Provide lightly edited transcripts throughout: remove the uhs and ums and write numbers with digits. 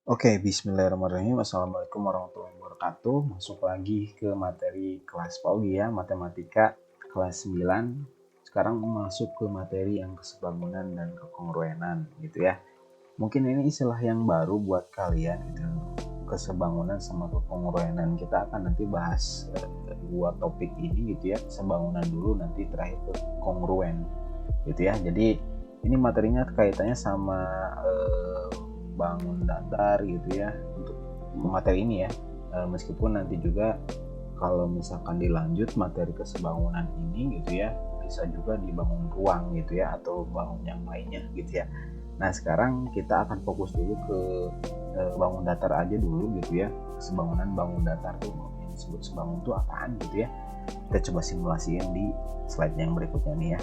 Oke, bismillahirrahmanirrahim. Assalamualaikum warahmatullahi wabarakatuh. Masuk lagi ke materi kelas PAUD ya, matematika kelas 9. Sekarang masuk ke materi yang kesebangunan dan kekongruenan gitu ya. Mungkin ini istilah yang baru buat kalian gitu. Kesebangunan sama kekongruenan. Kita akan nanti bahas dua topik ini gitu ya. Kesebangunan dulu, nanti terakhir ke kongruen gitu ya. Jadi ini materinya kaitannya sama bangun datar gitu ya untuk materi ini ya. Meskipun nanti juga kalau misalkan dilanjut materi kesebangunan ini gitu ya, bisa juga dibangun ruang gitu ya, atau bangun yang lainnya gitu ya. Nah sekarang kita akan fokus dulu ke bangun datar aja dulu gitu ya. Kesebangunan bangun datar tuh yang disebut sebangun tuh apaan gitu ya. Kita coba simulasiin di slide yang berikutnya nih ya.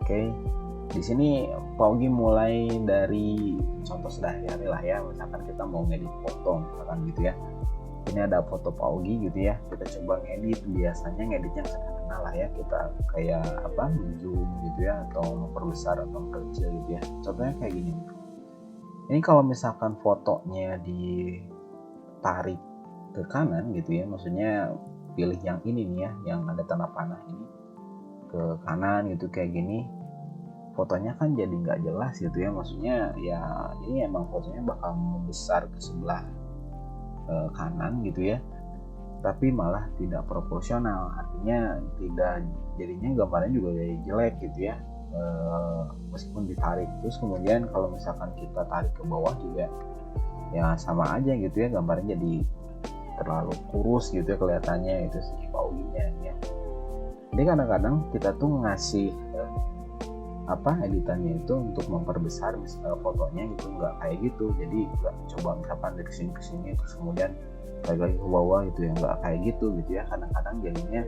Oke, di sini Pak Ogi mulai dari contoh sehari-hari lah ya. Misalkan kita mau ngedit foto, misalkan gitu ya. Ini ada foto Pak Ogi gitu ya. Kita coba ngedit, biasanya ngeditnya sederhana lah ya. Kita kayak apa, zoom gitu ya, atau memperbesar atau memperkecil gitu ya. Contohnya kayak gini. Ini kalau misalkan fotonya ditarik ke kanan gitu ya, maksudnya pilih yang ini nih ya, yang ada tanda panah ini ke kanan gitu kayak gini, fotonya kan jadi nggak jelas gitu ya, maksudnya ya ini emang fotonya bakal membesar ke sebelah kanan gitu ya, tapi malah tidak proporsional, artinya tidak, jadinya gambarnya juga jadi jelek gitu ya, meskipun ditarik. Terus kemudian kalau misalkan kita tarik ke bawah juga ya sama aja gitu ya, gambarnya jadi terlalu kurus gitu ya kelihatannya, itu segi paulinya ya. Jadi kadang-kadang kita tuh ngasih editannya itu untuk memperbesar misalnya fotonya gitu, nggak kayak gitu. Jadi nggak coba misalkan dari sini ke sini terus kemudian lagi ke bawah gitu ya, nggak kayak gitu ya. Kadang-kadang jadinya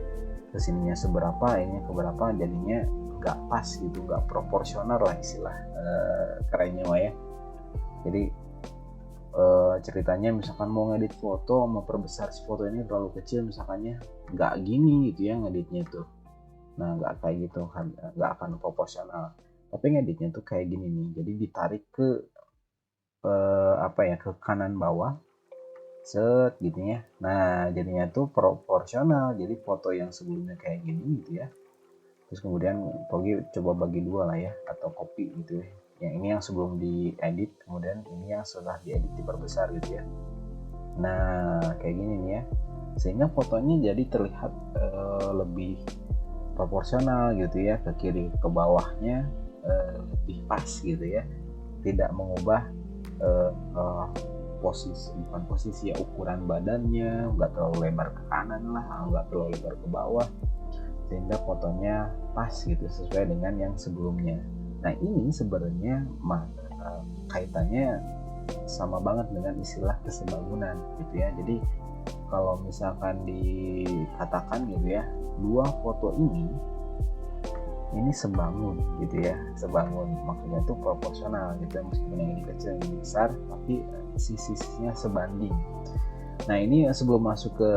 kesininya seberapa, ini keberapa, jadinya nggak pas gitu, nggak proporsional lah istilah kerennya mah ya. Jadi ceritanya misalkan mau ngedit foto, memperbesar si foto ini terlalu kecil misalkannya, nggak gini gitu ya ngeditnya tuh. Nah nggak kayak gitu kan, nggak akan proporsional. Tapi ngeditnya tuh kayak gini nih, jadi ditarik ke ke kanan bawah, set gitu ya. Nah jadinya tuh proporsional, jadi foto yang sebelumnya kayak gini gitu ya, terus kemudian Pogi coba bagi dua lah ya, atau copy gitu ya, yang ini yang sebelum diedit, kemudian ini yang setelah diedit diperbesar gitu ya. Nah kayak gini nih ya, sehingga fotonya jadi terlihat lebih proporsional gitu ya, ke kiri ke bawahnya lebih pas gitu ya, tidak mengubah uh, uh, bukan posisi ya, ukuran badannya nggak terlalu lebar ke kanan lah, nggak terlalu lebar ke bawah, sehingga fotonya pas gitu sesuai dengan yang sebelumnya. Nah ini sebenarnya kaitannya sama banget dengan istilah kesebangunan gitu ya. Jadi kalau misalkan dikatakan gitu ya, dua foto ini sebangun gitu ya, sebangun maksudnya tuh proporsional gitu ya, meskipun yang ini kecil yang ini besar, tapi sisi-sisinya sebanding. Nah ini sebelum masuk ke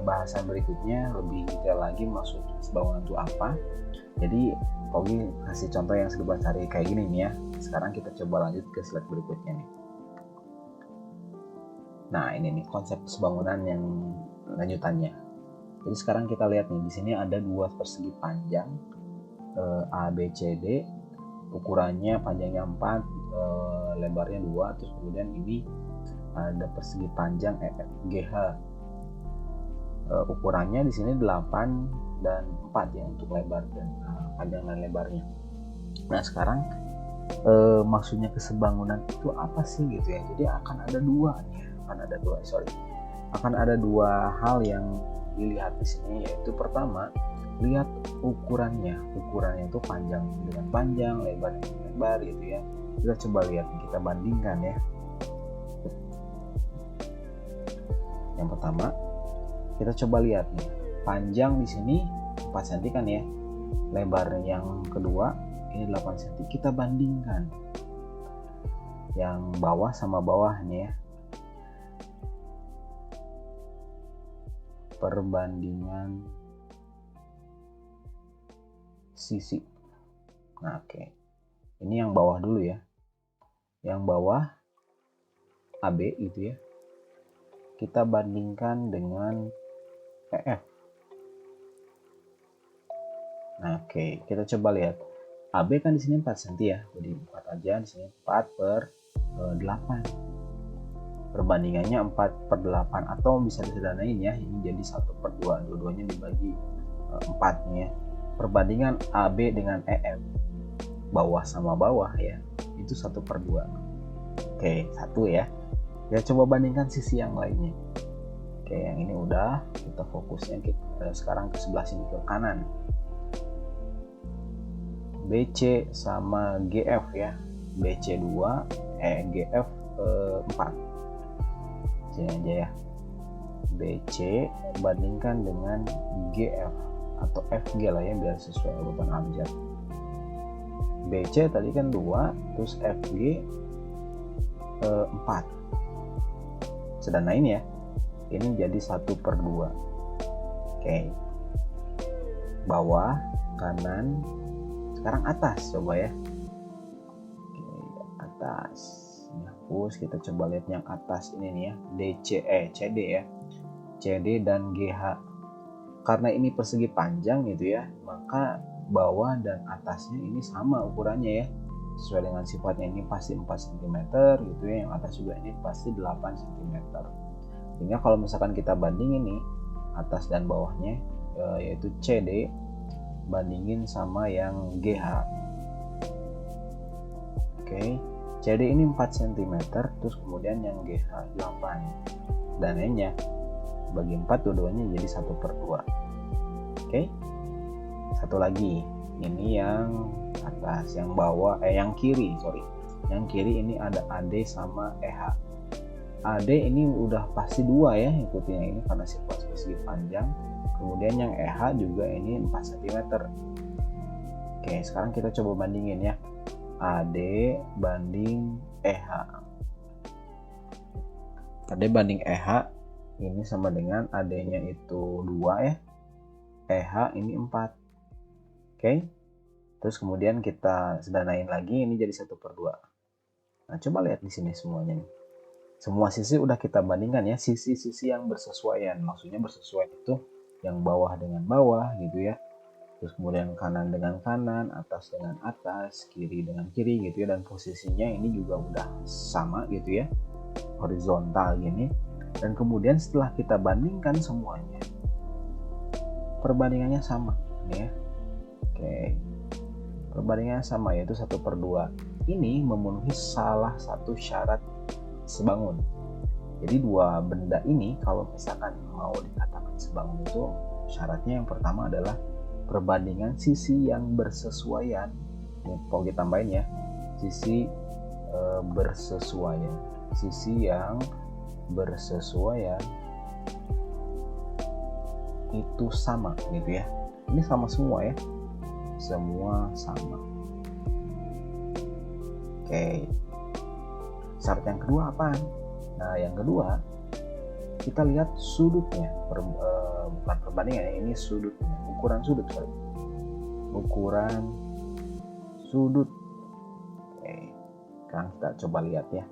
bahasan berikutnya lebih detail lagi maksud sebangunan itu apa, jadi Pogi kasih contoh yang serba cari kayak gini nih ya. Sekarang kita coba lanjut ke slide berikutnya nih. Nah ini nih konsep sebangunan yang lanjutannya. Jadi sekarang kita lihat nih, di sini ada dua persegi panjang A B C D, ukurannya panjangnya 4, lebarnya 2, terus kemudian ini ada persegi panjang EFGH, ukurannya di sini 8 dan 4 ya untuk lebar dan panjang dan lebarnya. Nah sekarang maksudnya kesebangunan itu apa sih gitu ya. Jadi akan ada dua hal yang dilihat di sini, yaitu pertama, lihat ukurannya itu panjang dengan panjang, lebar dengan lebar gitu ya. Kita coba lihat, kita bandingkan ya. Yang pertama kita coba lihat nih, panjang di sini 4 cm kan ya, lebar yang kedua ini 8 cm. Kita bandingkan yang bawah sama bawah nih ya, perbandingan sisi. Nah oke, ini yang bawah dulu ya. Yang bawah AB gitu ya, kita bandingkan dengan EF. Nah, oke, kita coba lihat. AB kan di sini 4 cm ya. Jadi 4 aja, di sini 4/8. Perbandingannya 4/8 atau bisa disederhanain ya. Ini jadi 1/2. Dua-duanya dibagi 4 nih ya. Perbandingan AB dengan EF, bawah sama bawah ya, itu 1/2. Oke, satu ya. Ya coba bandingkan sisi yang lainnya. Oke, yang ini udah, kita fokusnya sekarang ke sebelah sini, ke kanan. BC sama GF ya, BC 2, GF 4. Sini aja ya. BC bandingkan dengan GF atau FG lah ya, biar sesuai urutan abjad. BC tadi kan 2, terus FG 4. Sedangkan ini ya, ini jadi 1/2. Oke, bawah, kanan, sekarang atas coba ya. Oke, atas hapus, kita coba lihat yang atas ini nih ya, CD ya, CD dan GH. Karena ini persegi panjang gitu ya, maka bawah dan atasnya ini sama ukurannya ya, sesuai dengan sifatnya. Ini pasti 4 cm gitu ya, yang atas juga ini pasti 8 cm. Sehingga kalau misalkan kita bandingin nih atas dan bawahnya, yaitu CD bandingin sama yang GH. Oke, CD ini 4 cm, terus kemudian yang GH 8. Dan lainnya bagi 4, dua-duanya jadi 1/2. Oke, satu lagi, ini yang atas, yang bawah, yang kiri, yang kiri ini ada AD sama EH. AD ini udah pasti 2 ya, ikutin yang ini karena sifat persegi panjang. Kemudian yang EH juga ini 4 cm. Oke, sekarang kita coba bandingin ya, AD banding EH. AD banding EH ini sama dengan AD-nya itu 2 ya, EH ini 4. Oke, terus kemudian kita sederhanain lagi, ini jadi 1/2. Nah, coba lihat di sini semuanya nih. Semua sisi udah kita bandingkan ya, sisi-sisi yang bersesuaian. Maksudnya bersesuaian itu yang bawah dengan bawah gitu ya. Terus kemudian kanan dengan kanan, atas dengan atas, kiri dengan kiri gitu ya. Dan posisinya ini juga udah sama gitu ya, horizontal gini. Dan kemudian setelah kita bandingkan semuanya, perbandingannya sama nih ya. Oke, perbandingannya sama, yaitu 1/2. Ini memenuhi salah satu syarat sebangun. Jadi dua benda ini kalau misalkan mau dikatakan sebangun itu, syaratnya yang pertama adalah perbandingan sisi yang bersesuaian. Ini mau kita tambahin ya, sisi bersesuaian, sisi yang bersesuaian itu sama gitu ya. Ini sama semua ya, semua sama. Oke, syarat yang kedua apa? Nah, yang kedua kita lihat sudutnya, bukan perbandingan ya, ini sudutnya, ukuran sudut, ukuran sudut. Oke, sekarang kita coba lihat ya,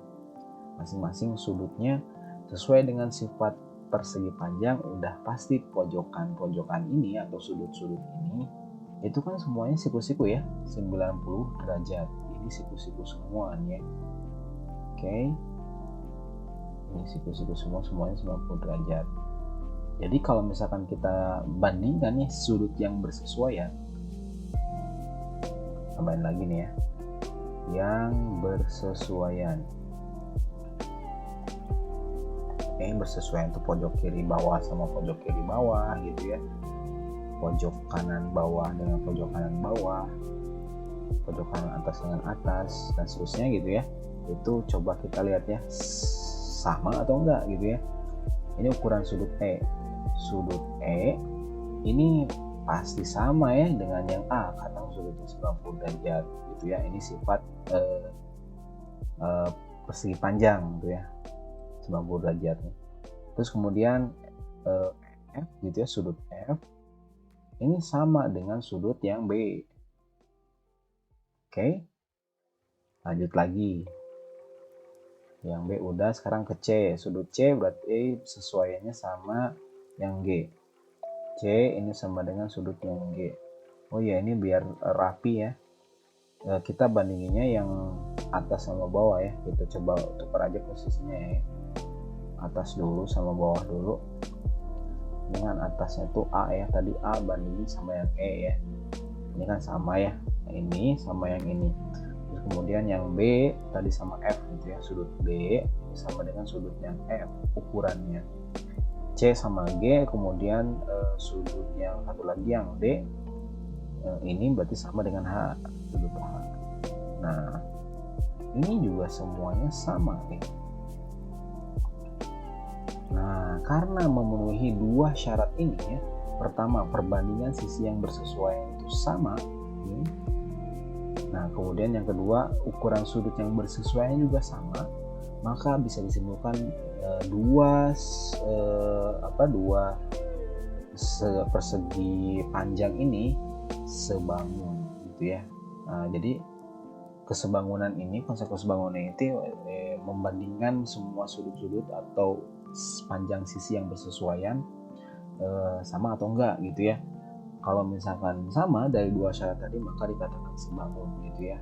masing-masing sudutnya sesuai dengan sifat persegi panjang. Udah pasti pojokan-pojokan ini atau sudut-sudut ini itu kan semuanya siku-siku ya, 90 derajat. Ini siku-siku semua nih ya. Oke, ini siku-siku semua, semuanya 90 derajat. Jadi kalau misalkan kita bandingkan nih sudut yang bersesuaian, tambahin lagi nih ya, yang bersesuaian. Oke, bersesuaian itu pojok kiri bawah sama pojok kiri bawah gitu ya, pojok kanan bawah dengan pojok kanan bawah, pojok kanan atas dengan atas, dan seterusnya gitu ya. Itu coba kita lihat ya, sama atau enggak gitu ya. Ini ukuran sudut E. Sudut E ini pasti sama ya dengan yang A karena sudutnya 90 derajat gitu ya. Ini sifat persegi panjang gitu ya, 90 derajat. Terus kemudian F gitu ya, sudut F ini sama dengan sudut yang B. Oke, lanjut lagi. Yang B udah, sekarang ke C. Sudut C berarti sesuaiannya sama yang G. C ini sama dengan sudut yang G. Oh ya, ini biar rapi ya. Kita bandinginnya yang atas sama bawah ya. Kita coba tukar aja posisinya ya. Atas dulu sama bawah dulu. Dengan atasnya itu A ya. Tadi A bandingin sama yang E ya. Ini kan sama ya. Nah, ini sama yang ini. Terus kemudian yang B tadi sama F gitu ya. Sudut B sama dengan sudut yang F ukurannya. C sama G, kemudian sudut yang satu lagi yang D, ini berarti sama dengan H, sudut H. Nah, ini juga semuanya sama nih. Nah, karena memenuhi dua syarat ini ya, pertama perbandingan sisi yang bersesuaian itu sama. Nah, kemudian yang kedua ukuran sudut yang bersesuaian juga sama, maka bisa disimpulkan dua persegi panjang ini sebangun gitu ya. Nah, jadi kesebangunan ini, konsep kesebangunan itu membandingkan semua sudut-sudut atau panjang sisi yang bersesuaian sama atau enggak gitu ya. Kalau misalkan sama dari dua syarat tadi maka dikatakan sebangun gitu ya.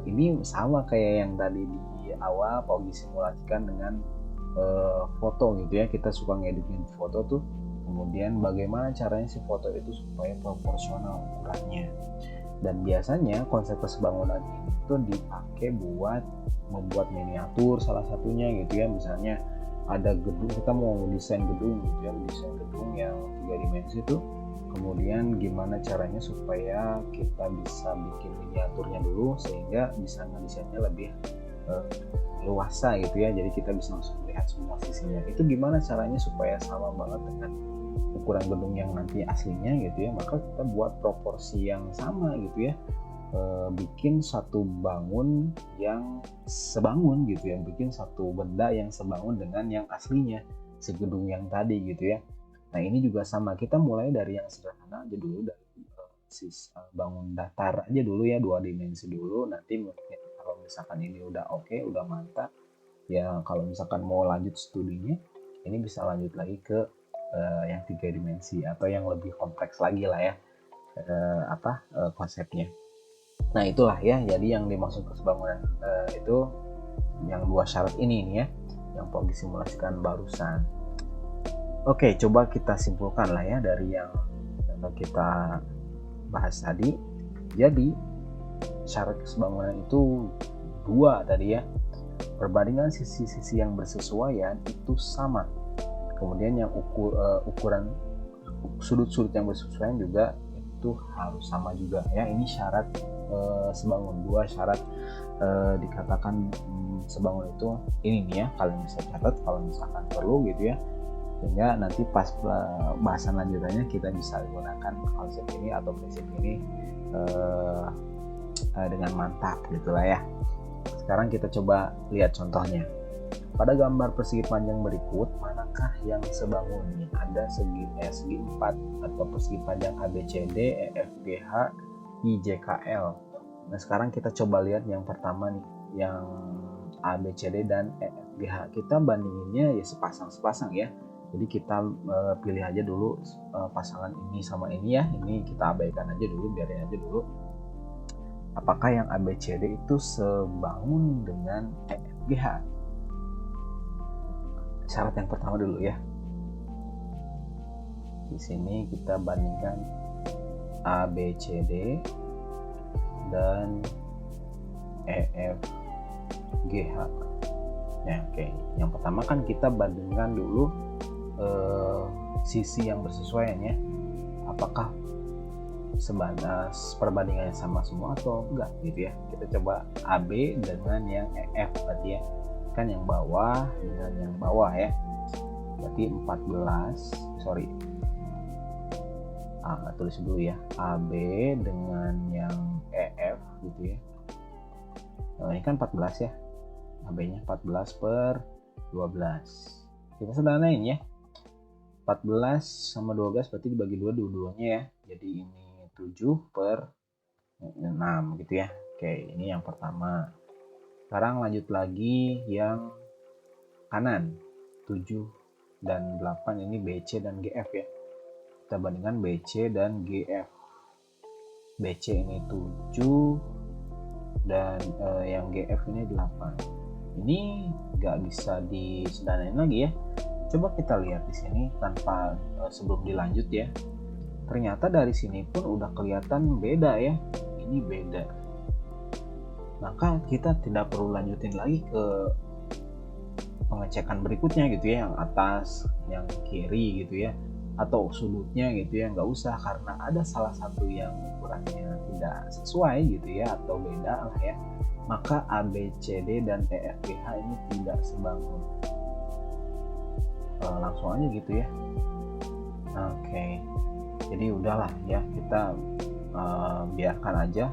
Ini sama kayak yang tadi di awal Paugi simulasikan dengan foto gitu ya. Kita suka ngeditin foto tuh, kemudian bagaimana caranya si foto itu supaya proporsional ukurannya. Dan biasanya konsep kesebangunan ini tuh dipakai buat membuat miniatur salah satunya gitu ya. Misalnya ada gedung, kita mau desain gedung gitu ya, desain gedung yang 3 dimensi tuh, kemudian gimana caranya supaya kita bisa bikin miniaturnya dulu sehingga bisa ngedesainnya lebih luasa gitu ya. Jadi kita bisa langsung melihat semua sisinya. Itu gimana caranya supaya sama banget dengan ukuran gedung yang nanti aslinya gitu ya. Maka kita buat proporsi yang sama gitu ya. Bikin satu bangun yang sebangun gitu ya. Bikin satu benda yang sebangun dengan yang aslinya si gedung yang tadi gitu ya. Nah, ini juga sama, kita mulai dari yang sederhana aja dulu, dari bangun datar aja dulu ya, 2 dimensi dulu. Nanti mungkin kalau misalkan ini udah oke, udah mantap ya, kalau misalkan mau lanjut studinya ini bisa lanjut lagi ke yang 3 dimensi atau yang lebih kompleks lagi lah ya konsepnya. Nah, itulah ya, jadi yang dimaksud kesebangunan itu yang dua syarat ini nih ya, yang Paugi simulasikan barusan. Oke, coba kita simpulkan lah ya dari yang kita bahas tadi. Jadi syarat kesebangunan itu dua tadi ya. Perbandingan sisi-sisi yang bersesuaian itu sama. Kemudian yang ukuran sudut-sudut yang bersesuaian juga itu harus sama juga ya. Ini syarat sebangun. Dua syarat dikatakan sebangun itu ini nih ya. Kalian bisa catat kalau misalkan perlu gitu ya, sehingga nanti pas bahasan lanjutannya kita bisa gunakan konsep ini atau prinsip ini dengan mantap gitulah ya. Sekarang kita coba lihat contohnya. Pada gambar persegi panjang berikut, manakah yang sebangun? Ada segi 4 atau persegi panjang ABCD, EFGH, IJKL. Nah, sekarang kita coba lihat yang pertama nih, yang ABCD dan EFGH. Kita bandinginnya ya sepasang-sepasang ya. Jadi kita pilih aja dulu pasangan ini sama ini ya. Ini kita abaikan aja dulu, biarin aja dulu. Apakah yang ABCD itu sebangun dengan EFGH? Syarat yang pertama dulu ya. Di sini kita bandingkan ABCD dan EFGH. Ya, oke. Yang pertama kan kita bandingkan dulu sisi yang bersesuaian ya. Apakah perbandingannya sama semua atau enggak gitu ya. Kita coba AB dengan yang EF berarti ya. Kan yang bawah dengan yang bawah ya. Berarti 14, tulis dulu ya. AB dengan yang EF gitu ya. Nah, ini kan 14 ya. AB-nya 14 per 12. Kita sederhanain ya. 14 sama 12 berarti dibagi 2 dua-duanya ya. Jadi ini 7 per 6 gitu ya. Oke, ini yang pertama. Sekarang lanjut lagi yang kanan, 7 dan 8 ini BC dan GF ya. Kita bandingkan BC dan GF. BC ini 7 dan yang GF ini 8. Ini nggak bisa disederhanain lagi ya. Coba kita lihat di sini tanpa sebelum dilanjut ya. Ternyata dari sini pun udah kelihatan beda ya. Ini beda. Maka kita tidak perlu lanjutin lagi ke pengecekan berikutnya gitu ya, yang atas, yang kiri gitu ya, atau sudutnya gitu ya, nggak usah, karena ada salah satu yang ukurannya tidak sesuai gitu ya, atau beda lah ya, maka ABCD dan EFGH ini tidak sebangun. Langsung aja gitu ya. Oke, jadi udahlah ya, kita biarkan aja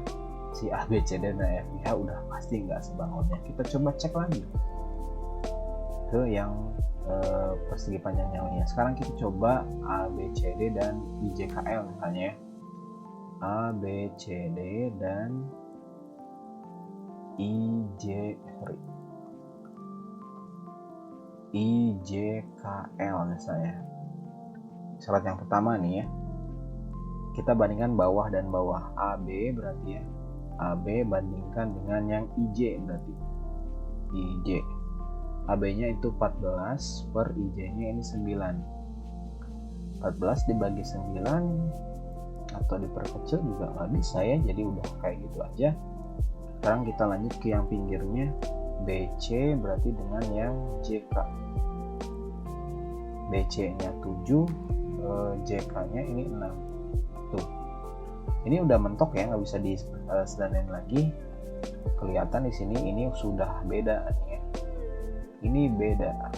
si ABCD dan EFGH udah pasti nggak sebangunnya. Kita coba cek lagi ke yang persegi panjang yang lainnya. Sekarang kita coba ABCD dan IJKL misalnya ya. ABCD dan IJKL misalnya. Syarat yang pertama nih ya. Kita bandingkan bawah dan bawah. AB berarti ya. AB bandingkan dengan yang IJ berarti. IJ. AB-nya itu 14 per IJ-nya ini 9. 14 dibagi 9 atau diperkecil juga nggak bisa ya, jadi udah kayak gitu aja. Sekarang kita lanjut ke yang pinggirnya, BC berarti dengan yang JK. BC-nya 7, JK-nya ini 6. Tuh. Ini udah mentok ya, nggak bisa disederhanain lagi. Kelihatan di sini ini sudah beda nih ya. Ini beda,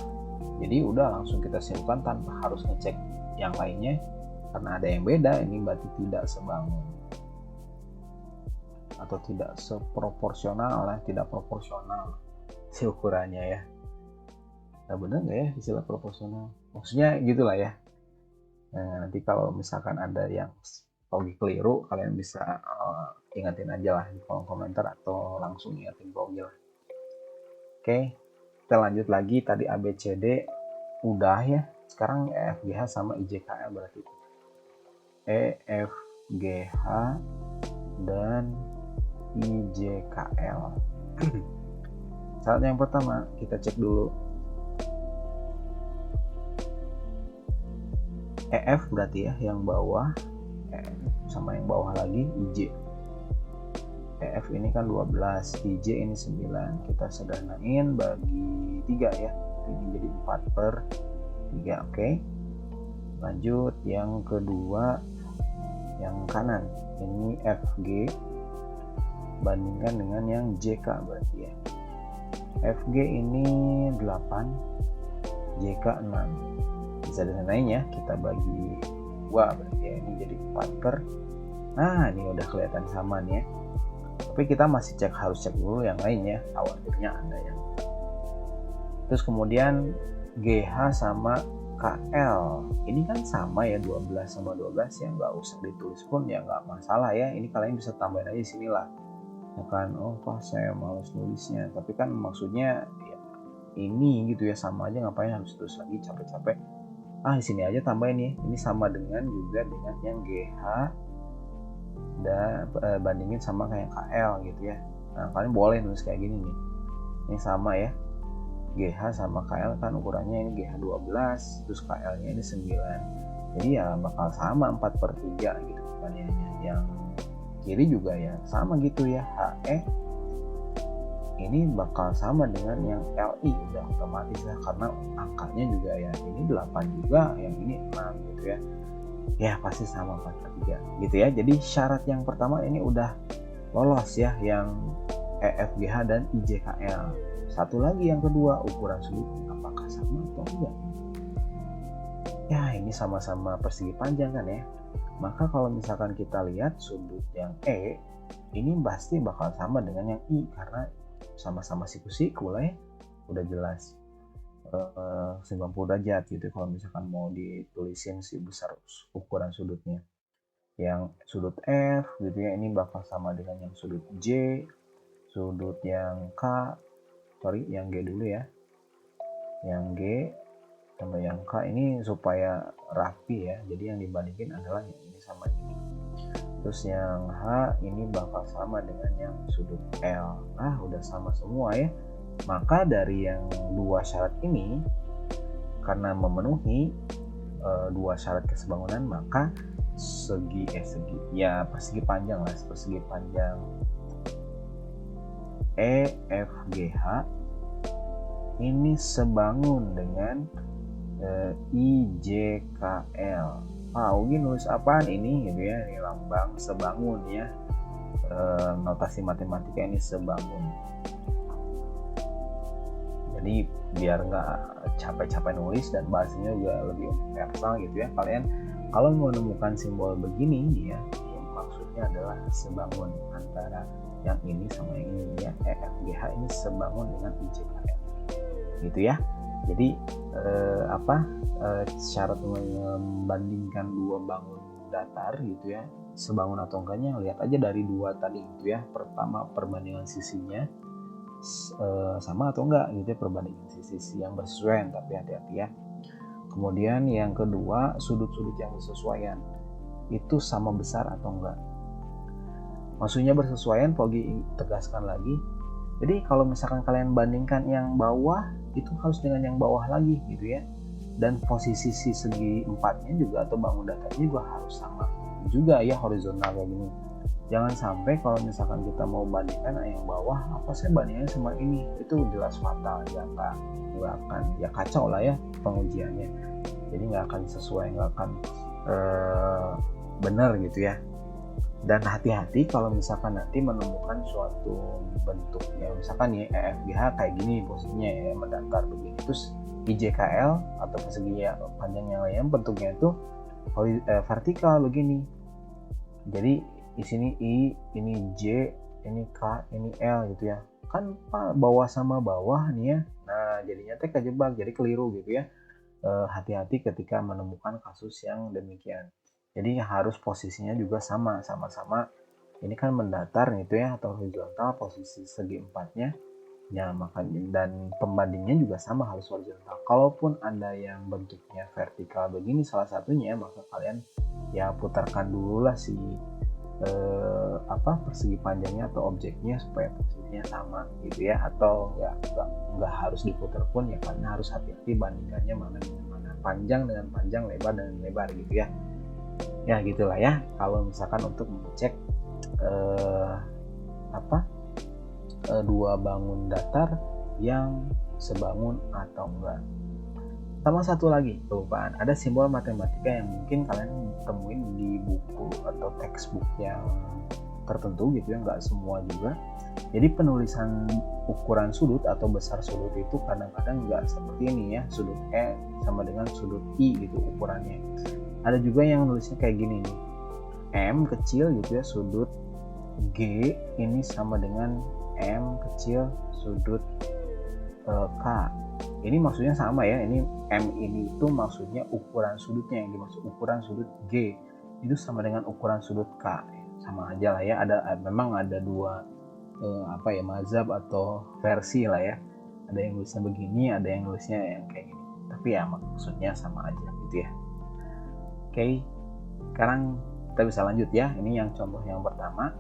jadi udah langsung kita simpulkan tanpa harus ngecek yang lainnya, karena ada yang beda. Ini berarti tidak sebangun atau tidak seproporsional lah, tidak proporsional si ukurannya ya. Nah, bener nggak ya istilah proporsional, maksudnya gitulah ya. Nah, nanti kalau misalkan ada yang lagi keliru, kalian bisa ingatin aja lah di kolom komentar atau langsung ingatin Google lah. Oke, kita lanjut lagi. Tadi ABCD udah ya, sekarang EFGH sama IJKL berarti EFGH dan IJKL. Syarat yang pertama kita cek dulu, EF berarti ya yang bawah, sama yang bawah lagi IJ. EF ini kan 12, IJ ini 9. Kita sederhanain bagi 3 ya. Ini jadi 4 per 3. Oke. Lanjut yang kedua, yang kanan. Ini FG bandingkan dengan yang JK berarti ya. FG ini 8, JK 6. Bisa disederhanain ya. Kita bagi 2 berarti ya. Ini jadi 4 per. Nah, ini udah kelihatan sama nih ya. Tapi kita masih harus cek dulu yang lainnya, khawatirnya ada yang. Terus kemudian GH sama KL ini kan sama ya, 12 sama 12 ya, nggak usah ditulis pun ya, nggak masalah ya. Ini kalian bisa tambahin aja di sini lah, bukan pas saya males nulisnya, tapi kan maksudnya ya, ini gitu ya, sama aja, ngapain harus terus lagi capek-capek. Di sini aja tambahin nih, ini sama dengan juga dengan yang GH dan bandingin sama kayak KL gitu ya. Nah, kalian boleh nulis kayak gini nih, ini sama ya, GH sama KL kan ukurannya ini GH 12, terus KL nya ini 9, jadi ya bakal sama 4 per 3 gitu pertanyaannya. Yang kiri juga ya sama gitu ya, HE ini bakal sama dengan yang LI, udah otomatis ya, karena angkanya juga ya, ini 8 juga, yang ini 6 gitu ya. Ya pasti sama 4 per 3 gitu ya. Jadi syarat yang pertama ini udah lolos ya, yang EFGH dan IJKL. Satu lagi yang kedua, ukuran sudut apakah sama atau enggak. Ya ini sama-sama persegi panjang kan ya, maka kalau misalkan kita lihat sudut yang E ini pasti bakal sama dengan yang I, karena sama-sama siku-siku lah ya, udah jelas 90 derajat gitu kalau misalkan mau ditulisin si besar ukuran sudutnya. Yang sudut F gitu ya, ini bakal sama dengan yang sudut J, sudut yang yang G dulu ya, yang G sama yang K ini supaya rapi ya, jadi yang dibandingin adalah yang ini sama ini. Terus yang H ini bakal sama dengan yang sudut L. Nah udah sama semua ya, maka dari yang dua syarat ini karena memenuhi dua syarat kesebangunan, maka persegi panjang EFGH ini sebangun dengan IJKL. Ugi nulis apaan ini gitu ya, ini lambang sebangun ya, notasi matematika ini sebangun. Jadi biar nggak capek-capek nulis dan bahasanya juga lebih universal gitu ya, kalian kalau menemukan simbol begini ya, maksudnya adalah sebangun antara yang ini sama yang ini ya, EFGH ini sebangun dengan IJKL gitu ya. Jadi syarat membandingkan dua bangun datar gitu ya, sebangun atau enggaknya lihat aja dari dua tadi gitu ya. Pertama perbandingan sisinya sama atau enggak gitu ya, perbandingan sisi yang bersesuaian, tapi hati-hati ya. Kemudian yang kedua sudut-sudut yang bersesuaian itu sama besar atau enggak. Maksudnya bersesuaian, Pogi tegaskan lagi. Jadi kalau misalkan kalian bandingkan yang bawah itu harus dengan yang bawah lagi gitu ya, dan posisi segi empatnya juga atau bangun datarnya juga harus sama juga ya, horizontal kayak gini. Jangan sampai kalau misalkan kita mau bandingkan yang bawah, apa saya bandingnya sama ini, itu jelas fatal ya, nggak akan ya, kacau lah ya pengujiannya, jadi nggak akan sesuai, nggak akan benar gitu ya. Dan hati-hati kalau misalkan nanti menemukan suatu bentuk ya, misalkan ya EFGH kayak gini posisinya ya, mendatar begini, terus IJKL atau persegi panjang yang lain bentuknya itu vertikal begini. Jadi di sini I, ini J, ini K, ini L gitu ya. Kan bawah sama bawah nih ya. Nah, jadinya kejebak, jadi keliru gitu ya. Hati-hati ketika menemukan kasus yang demikian. Jadi harus posisinya juga sama-sama. Ini kan mendatar gitu ya, atau horizontal, posisi segi empatnya. Ya, makanya dan pembandingnya juga sama, harus horizontal. Kalaupun ada yang bentuknya vertikal begini salah satunya, maka kalian ya putarkan dulu lah si persegi panjangnya atau objeknya supaya posisinya sama gitu ya, atau nggak harus diputar pun ya, karena harus hati-hati bandingkannya mana dengan mana, panjang dengan panjang, lebar dengan lebar gitu ya. Ya gitulah ya kalau misalkan untuk mengecek dua bangun datar yang sebangun atau enggak. Sama satu lagi kelupaan, ada simbol matematika yang mungkin kalian temuin di buku atau textbook yang tertentu gitu ya, nggak semua juga. Jadi penulisan ukuran sudut atau besar sudut itu kadang-kadang nggak seperti ini ya, sudut E sama dengan sudut I gitu ukurannya. Ada juga yang nulisnya kayak gini nih, M kecil gitu ya, sudut G ini sama dengan M kecil sudut K. Ini maksudnya sama ya, ini M ini itu maksudnya ukuran sudutnya, yang dimaksud ukuran sudut G itu sama dengan ukuran sudut K. Sama aja lah ya, memang ada dua mazhab atau versi lah ya. Ada yang nulisnya begini, ada yang nulisnya yang kayak gini. Tapi ya maksudnya sama aja gitu ya. Oke, sekarang kita bisa lanjut ya. Ini yang contoh yang pertama.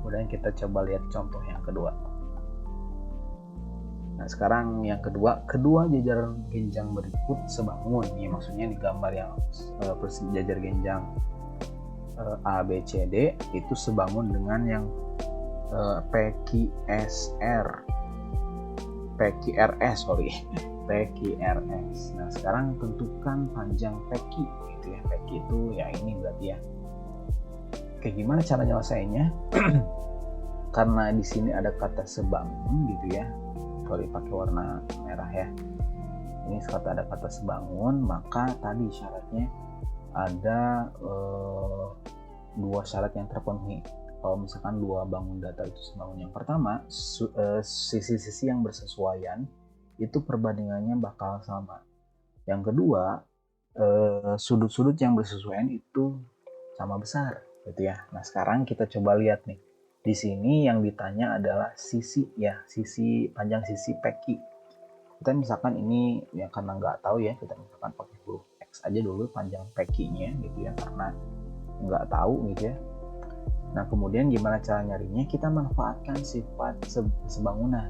Kemudian kita coba lihat contoh yang kedua. Nah sekarang yang kedua jajar genjang berikut sebangun. Ini maksudnya di gambar yang jajar genjang A, B, C, D itu sebangun dengan yang PQRS. Nah sekarang tentukan panjang PQ gitu ya. PQ itu ya ini berarti ya. Oke, gimana cara nyelesainnya? Karena di sini ada kata sebangun gitu ya. Sorry pakai warna merah ya. Ini ada kata sebangun, maka tadi syaratnya ada dua syarat yang terpenuhi. Kalau misalkan dua bangun datar itu sebangun, yang pertama sisi-sisi yang bersesuaian itu perbandingannya bakal sama. Yang kedua sudut-sudut yang bersesuaian itu sama besar gitu ya. Nah sekarang kita coba lihat nih, Di sini yang ditanya adalah sisi ya, panjang sisi peki. Kita misalkan ini ya karena nggak tahu ya, kita misalkan pakai huruf X aja dulu panjang pekinya gitu ya, karena nggak tahu gitu ya. Nah kemudian gimana cara nyarinya? Kita manfaatkan sifat sebangunan,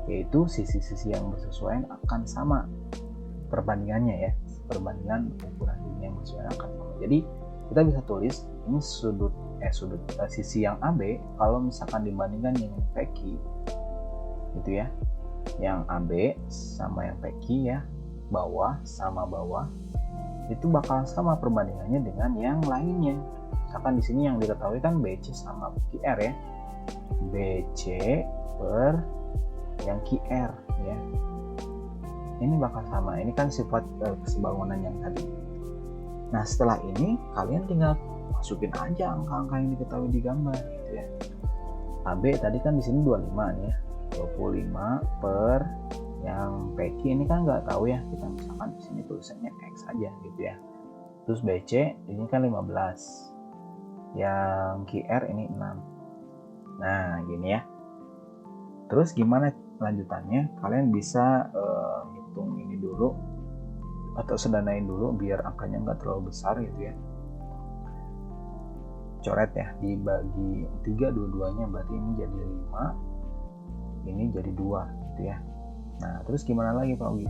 yaitu sisi-sisi yang bersesuaian akan sama perbandingannya ya, perbandingan ukuran sisi yang bersesuaian akan sama. Jadi kita bisa tulis ini sisi yang AB kalau misalkan dibandingkan dengan peki gitu ya, yang AB sama yang peki ya, bawah sama bawah itu bakal sama perbandingannya dengan yang lainnya. Misalkan di sini yang diketahui kan BC sama QR ya, BC per yang QR ya, ini bakal sama. Ini kan sifat kesebangunan yang tadi. Nah setelah ini kalian tinggal masukin aja angka-angka yang diketahui di gambar gitu ya. AB tadi kan di sini 25 nih ya, 25 per yang PQ ini kan nggak tahu ya, kita misalkan di sini tulisannya X aja gitu ya. Terus BC ini kan 15, yang QR ini 6. Nah gini ya. Terus gimana lanjutannya? Kalian bisa hitung ini dulu atau sederhanain dulu biar angkanya nggak terlalu besar gitu ya. Coret ya, dibagi 3 dua-duanya, berarti ini jadi 5, ini jadi 2 gitu ya. Nah terus gimana lagi Pak Ogi?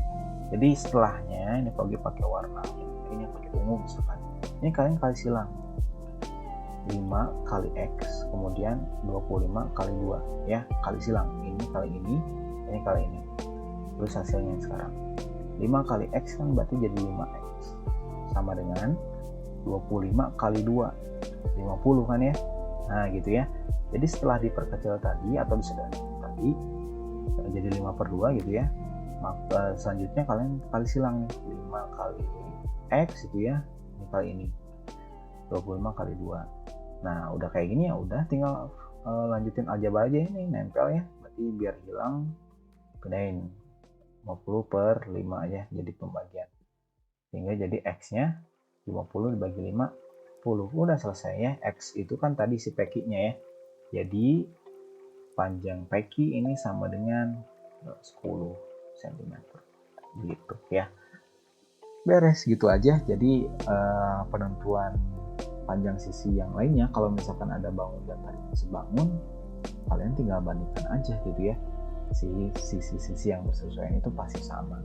Jadi setelahnya ini Pak Ogi pakai warna ini pakai ungu misalkan, ini kalian kali silang 5 kali X kemudian 25 kali 2 ya, kali silang, ini kali ini kali ini. Terus hasilnya sekarang 5 kali X kan berarti jadi 5X sama dengan 25 kali 2 50 kan ya. Nah gitu ya. Jadi setelah diperkecil tadi atau disederhanakan tadi jadi 5/2 gitu ya, maka selanjutnya kalian kali silang 5 kali X gitu ya, ini kali ini 25 kali 2. Nah udah kayak gini ya udah tinggal lanjutin aljabar aja, ini nempel ya, berarti biar hilang pindahin 50/5 aja jadi pembagian, sehingga jadi X nya 50 dibagi 5 10. Udah selesai ya. X itu kan tadi si pekinya ya, jadi panjang peki ini sama dengan 10 cm gitu ya. Beres gitu aja. Jadi penentuan panjang sisi yang lainnya kalau misalkan ada bangun dan tarik sebangun, kalian tinggal bandingkan aja gitu ya, si sisi-sisi yang bersesuaian itu pasti sama.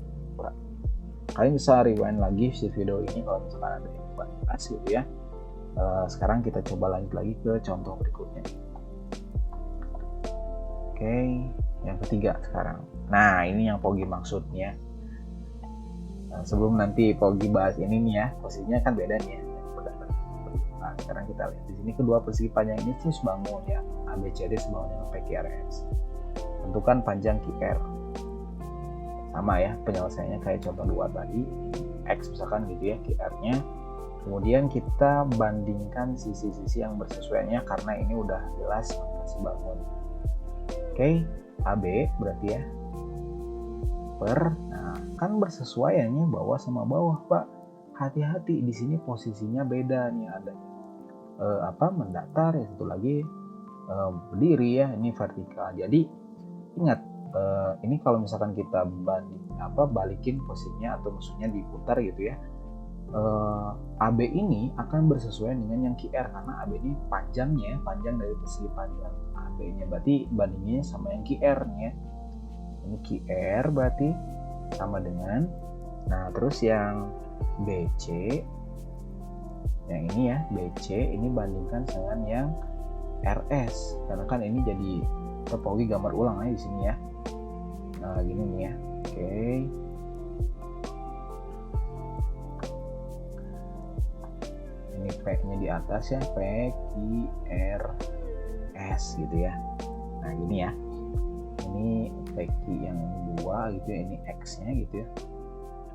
Kalian bisa rewind lagi si video ini kalau misalkan ada yang bahas gitu ya. Sekarang kita coba lanjut lagi ke contoh berikutnya. Oke, yang ketiga sekarang. Nah ini yang Pogi maksudnya. Sebelum nanti Pogi bahas ini nih ya, posisinya kan beda nih ya. Nah sekarang kita lihat di sini kedua persegi panjang ini terus bangun ya, ABCD sebangun dengan PQRS. Tentukan panjang QR. Sama ya penyelesaiannya kayak contoh 2 tadi, X misalkan gitu ya QR-nya. Kemudian kita bandingkan sisi-sisi yang bersesuaiannya karena ini udah jelas sebangun. Oke, AB berarti ya per, nah kan bersesuaiannya bawah sama bawah Pak. Hati-hati di sini posisinya beda nih, ada mendatar ya, satu lagi berdiri ya, ini vertikal. Jadi ingat ini kalau misalkan kita balikin posisinya atau maksudnya diputar gitu ya, AB ini akan bersesuaian dengan yang QR karena AB ini panjang dari persegi panjang AB-nya, berarti bandinginnya sama yang QR nih ya. Ini QR berarti sama dengan, nah terus yang BC yang ini ya, BC ini bandingkan dengan yang RS karena kan ini jadi Pogi gambar ulang aja di sini ya. Nah gini nih ya. Oke. Ini P-nya di atas ya, P, Q, R, S gitu ya. Nah gini ya. Ini PQ yang 2 gitu ya, ini X-nya gitu ya.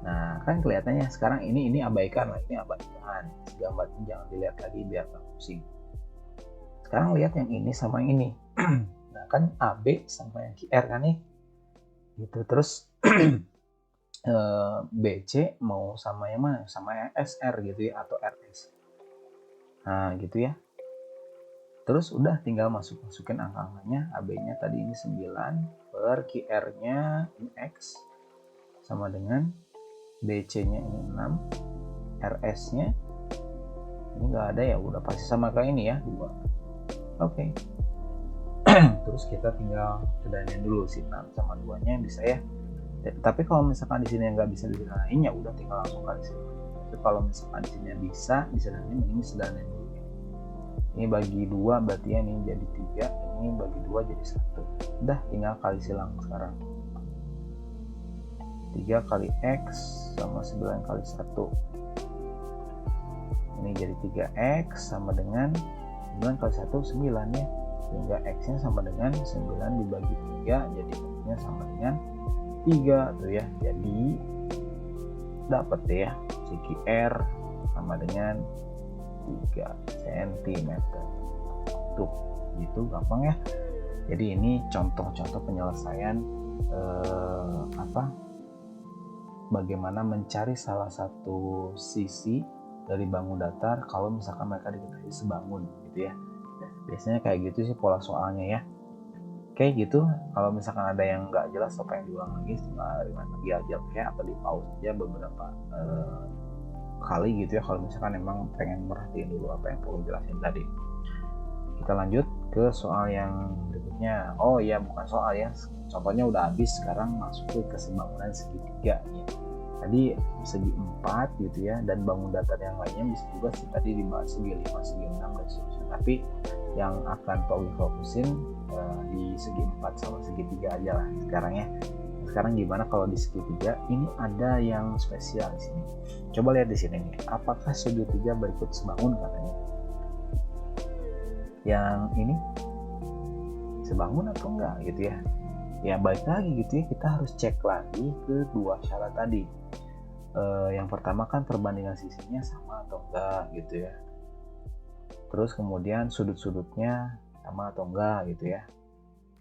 Nah kan kelihatannya sekarang ini abaikan lah, ini abaikan. Gambar ini jangan dilihat lagi biar nggak pusing. Sekarang lihat yang ini sama yang ini. Nah kan AB sama yang QR kan nih. Gitu terus BC mau sama yang mana? Sama yang SR gitu ya atau RS. Nah gitu ya. Terus udah tinggal masukin angka-angkanya. AB-nya tadi ini 9 per QR-nya ini X sama dengan BC-nya ini 6, RS-nya ini nggak ada ya, udah pasti sama kayak ini ya, 2. Oke. Terus kita tinggal sedainin dulu si 6 sama 2-nya bisa ya. Tapi kalau misalkan di sini nggak bisa disederhanain ya udah tinggal langsung kali sini. Tapi kalau misalkan di sini bisa disederhanain, ini disederhanain dulu. Ini bagi 2 berarti ya, ini jadi 3, ini bagi 2 jadi 1. Udah tinggal kali silang sekarang. 3 kali X sama 9 kali 1. Ini jadi 3X sama dengan 9 kali 1 9 ya. Sehingga X-nya sama dengan 9 dibagi 3, jadi X-nya sama dengan 3 tuh ya. Jadi dapat deh ya, segi R sama dengan 3 cm. Tuh, gitu gampang ya. Jadi ini contoh-contoh penyelesaian bagaimana mencari salah satu sisi dari bangun datar kalau misalkan mereka diketahui sebangun gitu ya. Biasanya kayak gitu sih pola soalnya ya. Kayak gitu. Kalau misalkan ada yang nggak jelas atau pengen diulang lagi, tinggal rewind lagi aja ya, atau di pause aja beberapa kali gitu ya, kalau misalkan emang pengen merhatiin dulu apa yang perlu jelasin tadi. Kita lanjut ke soal yang berikutnya. Oh iya, bukan soal ya, contohnya udah habis. Sekarang masuk ke kesebangunan segitiga ya. Tadi segi 4 gitu ya, dan bangun datar yang lainnya bisa juga sih tadi dibahas segi 5, segi 6 dan seterusnya. Tapi yang akan Pak Wi fokusin di segi 4 sama segitiga aja lah sekarang ya. Sekarang gimana kalau di segitiga? Ini ada yang spesial di sini. Coba lihat di sini nih, apakah segitiga berikut sebangun katanya. Yang ini sebangun atau enggak gitu ya. Ya balik lagi gitu ya, kita harus cek lagi ke dua syarat tadi. Yang pertama kan perbandingan sisinya sama atau enggak gitu ya. Terus kemudian sudut-sudutnya sama atau enggak gitu ya.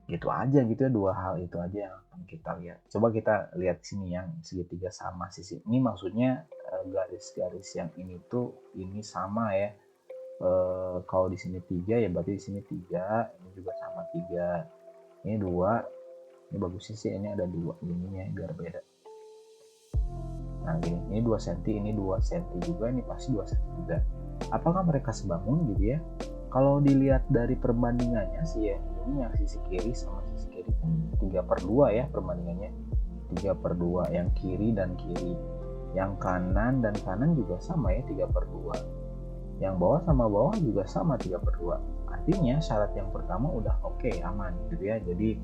Gitu aja gitu ya, dua hal itu aja yang akan kita lihat. Coba kita lihat sini yang segitiga sama sisi. Ini maksudnya garis-garis yang ini tuh ini sama ya. Kalau di sini 3 ya berarti di sini 3, ini juga sama 3. Ini 2. Ini bagusnya sih ini ada 2 ininya biar beda. Nah gini, ini 2 cm, ini 2 cm juga, ini pasti 2 cm juga. Apakah mereka sebangun gitu ya? Kalau dilihat dari perbandingannya sih ya, ini yang sisi kiri sama sisi kiri 3/2 ya perbandingannya. 3/2 yang kiri dan kiri. Yang kanan dan kanan juga sama ya, 3/2. Yang bawah sama bawah juga sama 3/2. Artinya syarat yang pertama udah oke, aman gitu ya. Jadi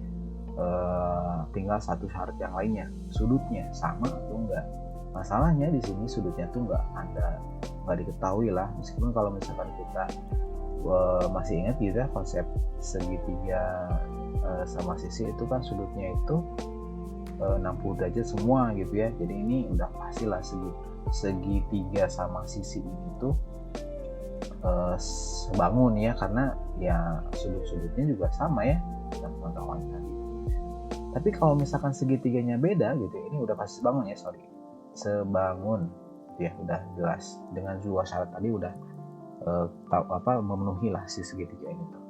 tinggal satu syarat yang lainnya, sudutnya sama atau enggak. Masalahnya di sini sudutnya tuh nggak diketahui lah, meskipun kalau misalkan kita masih ingat gitu ya konsep segitiga sama sisi itu kan sudutnya itu 60 derajat semua gitu ya. Jadi ini udah pastilah segitiga sama sisi ini tuh sebangun ya, karena ya sudut-sudutnya juga sama ya dan pengetahuan tadi. Tapi kalau misalkan segitiganya beda gitu, ini udah pasti sebangun ya, sebangun ya, udah jelas dengan dua syarat tadi udah memenuhi lah si segitiga ini tuh.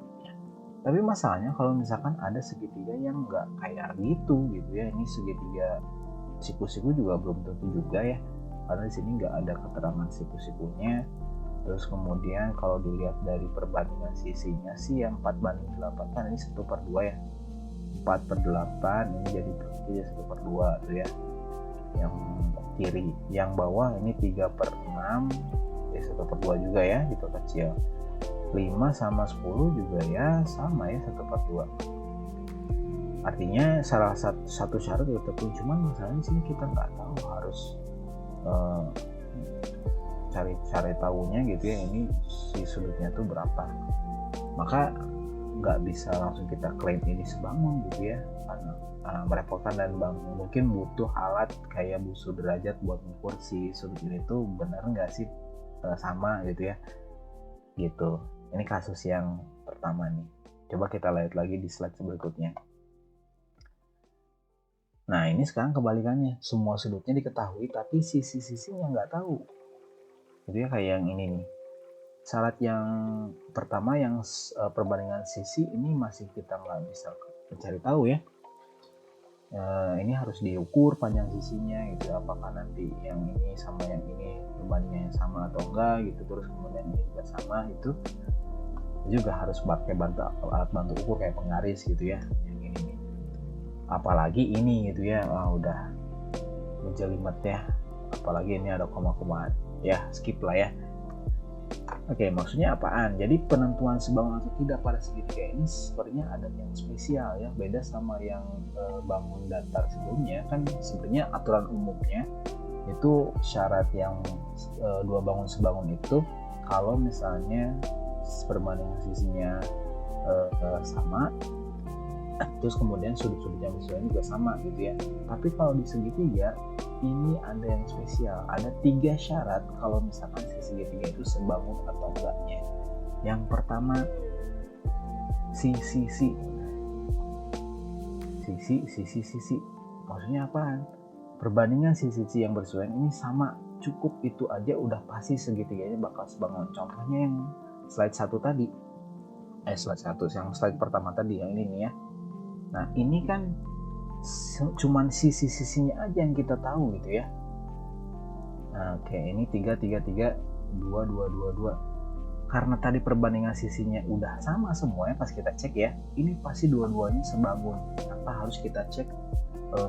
Tapi masalahnya kalau misalkan ada segitiga yang nggak kayak gitu ya, ini segitiga siku-siku juga belum tentu juga ya, karena di sini nggak ada keterangan siku-sikunya. Terus kemudian kalau dilihat dari perbandingan sisinya sih yang 4/8 kan ini 1/2 ya, 4/8 ini jadi 1/2 tuh ya yang kiri. Yang bawah ini 3/6 ya 1/2 juga ya, gitu kecil. 5 sama 10 juga ya sama ya 1/2. Artinya salah satu syarat udah terpenuhi, cuman masalahnya sini kita nggak tahu, harus cari tahunya gitu ya, ini si sudutnya tuh berapa. Maka nggak bisa langsung kita klaim ini sebangun gitu ya, karena merepotkan dan mungkin butuh alat kayak busur derajat buat mengukur si sudut ini tuh benar nggak sih sama gitu ya gitu. Ini kasus yang pertama nih. Coba kita lihat lagi di slide berikutnya. Nah ini sekarang kebalikannya, semua sudutnya diketahui tapi sisi-sisinya nggak tahu. Jadi kayak yang ini nih, syarat yang pertama yang perbandingan sisi ini masih kita nggak bisa mencari tahu ya. Ini harus diukur panjang sisinya gitu, apakah nanti yang ini sama yang ini perbandingannya sama atau enggak gitu, terus kemudian ini juga sama, itu juga harus pakai alat bantu ukur kayak penggaris gitu ya, yang ini apalagi ini gitu ya, udah menjelimet ya, apalagi ini ada koma-komaan ya, skip lah ya. Oke, maksudnya apaan? Jadi penentuan sebangun atau tidak pada segitiga ini sepertinya ada yang spesial ya, beda sama yang bangun datar sebelumnya. Kan sebenarnya aturan umumnya itu syarat yang dua bangun sebangun itu kalau misalnya perbandingan sisinya sama, terus kemudian sudut-sudut yang bersesuaian juga sama gitu ya. Tapi kalau di segitiga ini ada yang spesial, ada 3 syarat kalau misalkan si segitiga itu sebangun atau enggaknya. Yang pertama, sisi. Maksudnya apaan? Perbandingan sisi yang bersesuaian ini sama, cukup itu aja udah pasti segitiganya bakal sebangun. Contohnya yang slide 1 tadi, yang slide pertama tadi yang ini nih ya. Nah ini kan cuman sisi-sisinya aja yang kita tahu gitu ya. Nah, oke, ini 3, 2. Karena tadi perbandingan sisinya udah sama semuanya, pas kita cek ya, ini pasti dua-duanya sebangun. Tanpa harus kita cek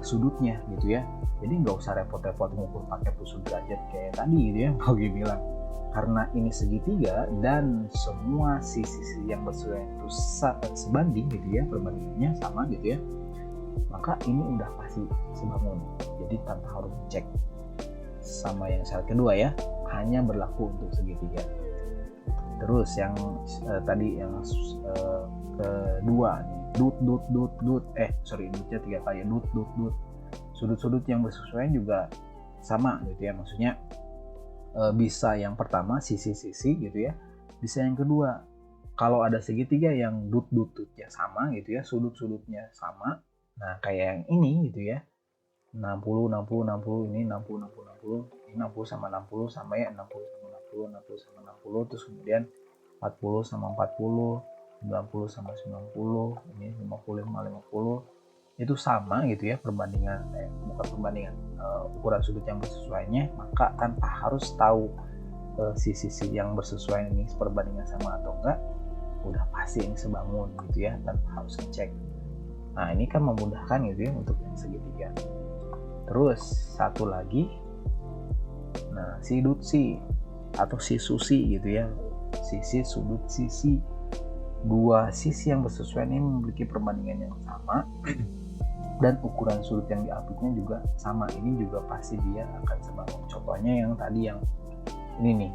sudutnya gitu ya. Jadi nggak usah repot-repot mengukur pakai tusuk derajat kayak tadi gitu ya, Bogi bilang. Karena ini segitiga dan semua sisi yang bersesuaian itu sebanding gitu ya, perbandingannya sama gitu ya, maka ini udah pasti sebangun. Jadi tanpa harus cek. Sama yang syarat kedua ya, hanya berlaku untuk segitiga. Terus yang tadi yang kedua nih, dutnya 3 kali, dut. Sudut-sudut yang bersesuaian juga sama gitu ya, maksudnya bisa yang pertama sisi-sisi gitu ya, bisa yang kedua kalau ada segitiga yang dutnya sama gitu ya, sudut-sudutnya sama. Nah kayak yang ini gitu ya, 60 ini 60 ini 60 sama 60 sama ya, 60 sama 60, terus kemudian 40 sama 40, 90 sama 90, ini 50 sama 50 itu sama gitu ya, ukuran sudut yang bersesuaiannya. Maka tanpa harus tahu sisi yang bersesuaian ini perbandingan sama atau enggak, udah pasti ini sebangun gitu ya, tanpa harus ngecek. Nah ini kan memudahkan gitu ya untuk yang segitiga. Terus satu lagi, nah si atau si susi gitu ya, sisi sudut sisi. Dua sisi yang bersesuaian ini memiliki perbandingan yang sama dan ukuran sudut yang diapitnya juga sama. Ini juga pasti dia akan sebangun. Contohnya yang tadi yang ini nih,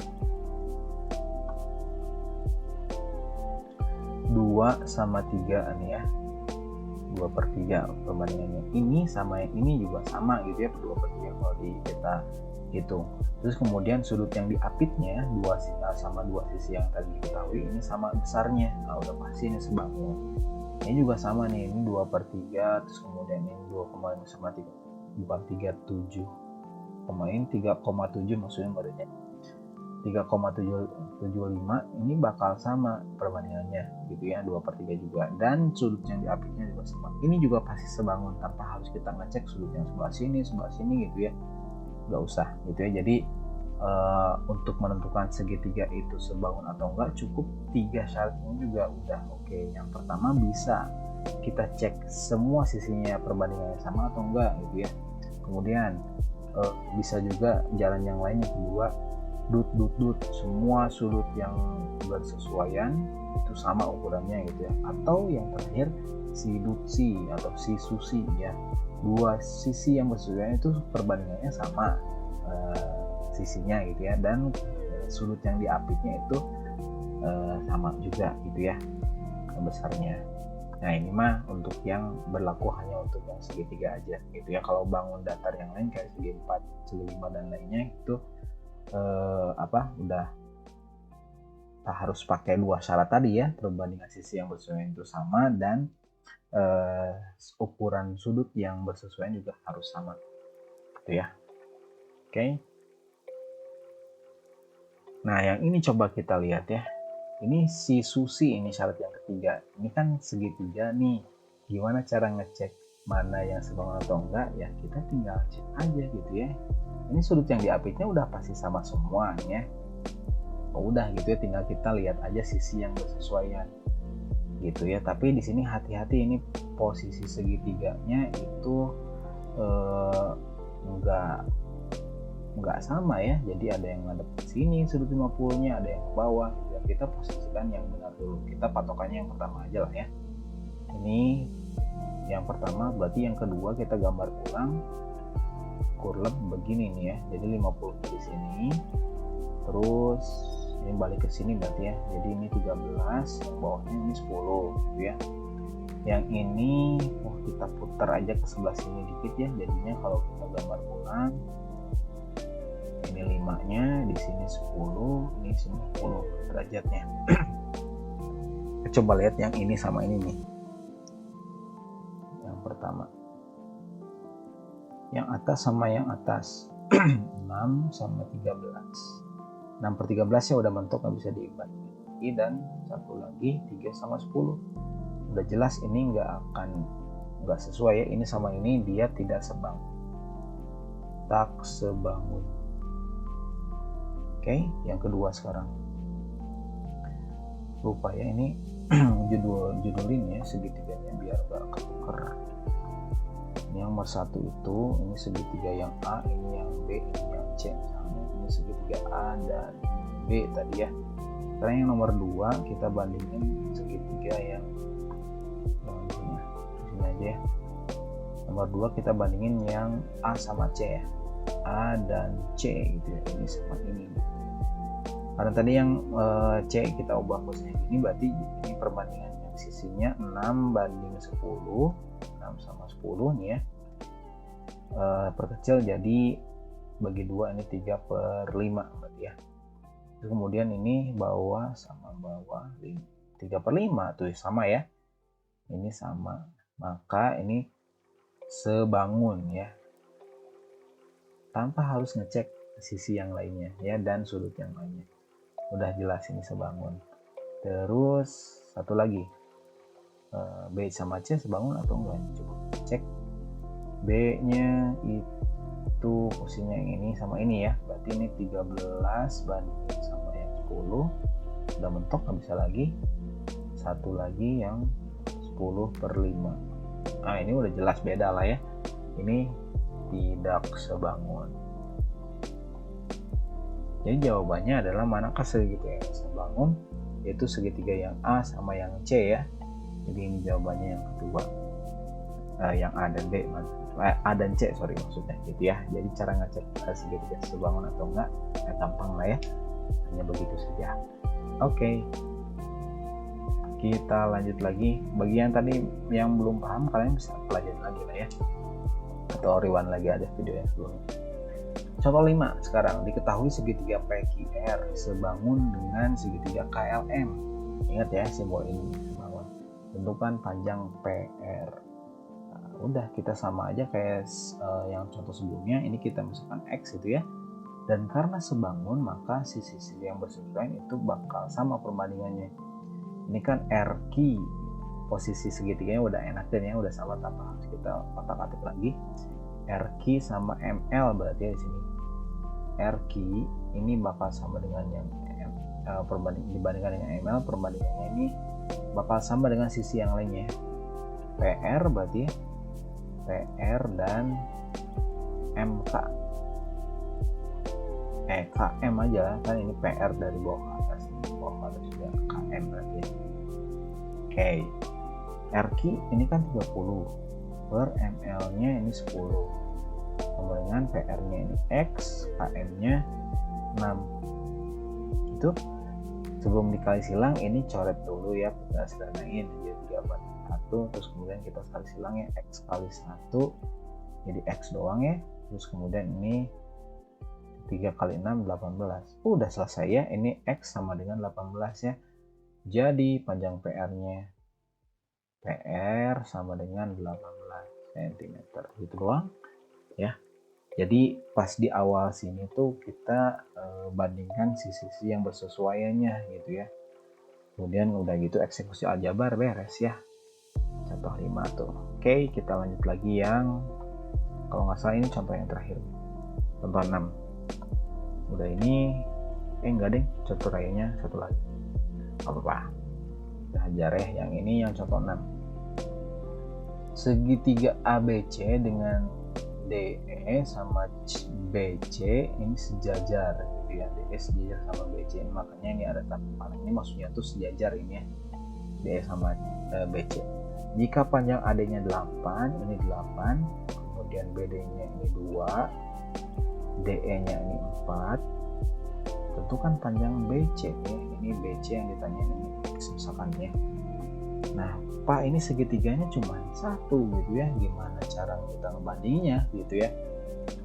2 sama 3 nih ya, 2/3 perbandingannya. Ini sama yang ini juga sama gitu ya, 2/3 kalau kita hitung. Terus kemudian sudut yang diapitnya 2 sama 2 sisi yang tadi diketahui ini sama besarnya. Nah udah pasti ini sebangun. Ini juga sama nih, ini 2/3, terus kemudian ini 2,5 sama 3, bukan 37, ini 3,7 maksudnya barunya 3,75, ini bakal sama perbandingannya gitu ya, 2/3 juga, dan sudut yang diapitnya juga sama. Ini juga pasti sebangun tanpa harus kita ngecek sudut yang sebelah sini gitu ya, nggak usah gitu ya. Jadi untuk menentukan segitiga itu sebangun atau enggak, cukup 3 syarat ini juga udah oke. Yang pertama, bisa kita cek semua sisinya perbandingannya sama atau enggak gitu ya. Kemudian bisa juga jalan yang lain, yang kedua, dut, semua sudut yang bersesuaian itu sama ukurannya gitu ya. Atau yang terakhir, si atau si susi ya, 2 sisi yang bersesuaian itu perbandingannya sama sisinya gitu ya, dan sudut yang diapitnya itu sama juga gitu ya besarnya. Nah ini mah untuk yang berlaku hanya untuk yang segitiga aja gitu ya. Kalau bangun datar yang lain kayak segi 4, segi 5 dan lainnya itu udah tak harus pakai 2 syarat tadi ya, perbandingan sisi yang bersesuaian itu sama, dan ukuran sudut yang bersesuaian juga harus sama gitu ya. Oke. Nah, yang ini coba kita lihat ya. Ini si Susi, ini syarat yang ketiga. Ini kan segitiga nih. Gimana cara ngecek mana yang sebangun atau enggak? Ya kita tinggal cek aja gitu ya. Ini sudut yang diapitnya udah pasti sama semua nih ya. Oh, udah gitu ya, tinggal kita lihat aja sisi yang bersesuaian gitu ya. Tapi di sini hati-hati, ini posisi segitiganya itu nggak sama ya. Jadi ada yang ngadep ke sini sudut 50-nya, ada yang ke bawah gitu ya. Kita posisikan yang benar dulu. Kita patokannya yang pertama aja lah ya. Ini yang pertama, berarti yang kedua kita gambar ulang kurlep begini nih ya. Jadi 50 di sini. Terus ini balik ke sini berarti ya. Jadi ini 13, yang bawahnya ini 10 gitu ya. Yang ini kita putar aja ke sebelah sini dikit ya. Jadinya kalau kita gambar ulang, ini 5-nya, di sini 10, ini 10 derajatnya. Coba lihat yang ini sama ini nih. Yang pertama, yang atas sama yang atas. 6 sama 13. 6/13 ya udah mentok, nggak bisa dibagi. Dan satu lagi 3 sama 10. Udah jelas ini nggak sesuai ya. Ini sama ini dia tidak sebangun. Tak sebangun. Oke, yang kedua sekarang. Lupa ya, ini judulin ya segitiganya biar gak ketuker. Ini yang nomor 1 itu, ini segitiga yang A, ini yang B, ini yang C. Misalnya ini segitiga A dan B tadi ya. Sekarang yang nomor 2 kita bandingin segitiga yang punya di sini aja ya. Nomor 2 kita bandingin yang A sama C ya. A dan C gitu ya. Ini sama ini. Karena tadi yang C kita ubah posisinya ini, berarti ini perbandingan yang sisinya 6/10, 6 sama 10 nih ya. Perkecil jadi bagi 2, ini 3/5 berarti ya. Terus kemudian ini bawah sama bawah 3/5 tuh sama ya. Ini sama, maka ini sebangun ya. Tanpa harus ngecek sisi yang lainnya ya dan sudut yang lainnya. Udah jelas ini sebangun. Terus satu lagi, B sama C sebangun atau enggak? Coba cek. B-nya itu posisinya yang ini sama ini ya. Berarti ini 13 banding sama yang 10. Udah mentok, nggak bisa lagi. Satu lagi yang 10/5. Nah, ini udah jelas beda lah ya. Ini tidak sebangun. Jadi jawabannya adalah manakah segitiga yang sebangun, yaitu segitiga yang A sama yang C ya. Jadi ini jawabannya yang kedua. Yang A dan B, A dan C maksudnya gitu ya. Jadi cara ngecek segitiga sebangun atau enggak gampang lah ya. Hanya begitu saja. Oke. Kita lanjut lagi. Bagi yang tadi yang belum paham, kalian bisa pelajari lagi lah ya. Atau rewind lagi ada video yang sebelumnya. Contoh 5 sekarang, diketahui segitiga PQR sebangun dengan segitiga KLM. Ingat ya simbol ini sebangun. Tentukan panjang PR. Nah, udah kita sama aja kayak yang contoh sebelumnya. Ini kita masukkan X itu ya. Dan karena sebangun maka sisi-sisi yang bersesuaian itu bakal sama perbandingannya. Ini kan RQ, posisi segitiganya udah enak dan ya udah sama tanpa harus kita otak-atik lagi. RQ sama ML berarti ya di sini. RQ ini bakal sama dengan yang dibandingkan dengan ML, perbandingannya ini bakal sama dengan sisi yang lainnya. PR berarti PR dan MK. KM aja kan, ini PR dari bawah ke atas, bawah ke atas juga KM berarti. Oke. RQ ini kan 30 per ML nya ini 10 sama dengan PR nya ini X, KM nya 6. Itu sebelum dikali silang ini coret dulu ya, kita sederhanain jadi 3/1, terus kemudian kita kali silang ya, X kali 1 jadi X doang ya. Terus kemudian ini 3 kali 6 18. Udah selesai ya, ini X sama dengan 18 ya. Jadi panjang PR nya PR sama dengan 18 cm gitu doang ya. Jadi pas di awal sini tuh kita bandingkan sisi-sisi yang bersesuaiannya gitu ya. Kemudian udah gitu eksekusi aljabar beres ya. Contoh 5 tuh. Oke, kita lanjut lagi yang kalau nggak salah ini contoh yang terakhir. Contoh 6. Udah ini enggak deh, contoh lainnya satu lagi. Apa-apa. Kita ajar ya, yang ini yang contoh 6. Segitiga ABC dengan DE sama BC ini sejajar gitu ya. DE sejajar sama BC, makanya ini ada tanda panah. Ini maksudnya tuh sejajar ini ya, DE sama BC. Jika panjang AD-nya 8, ini 8, kemudian BD-nya ini 2, DE-nya ini 4, tentukan panjang BC ya. Ini BC yang ditanya ini X misalkan ya. Nah, Pak ini segitiganya cuma satu gitu ya, gimana cara kita ngebandingnya gitu ya.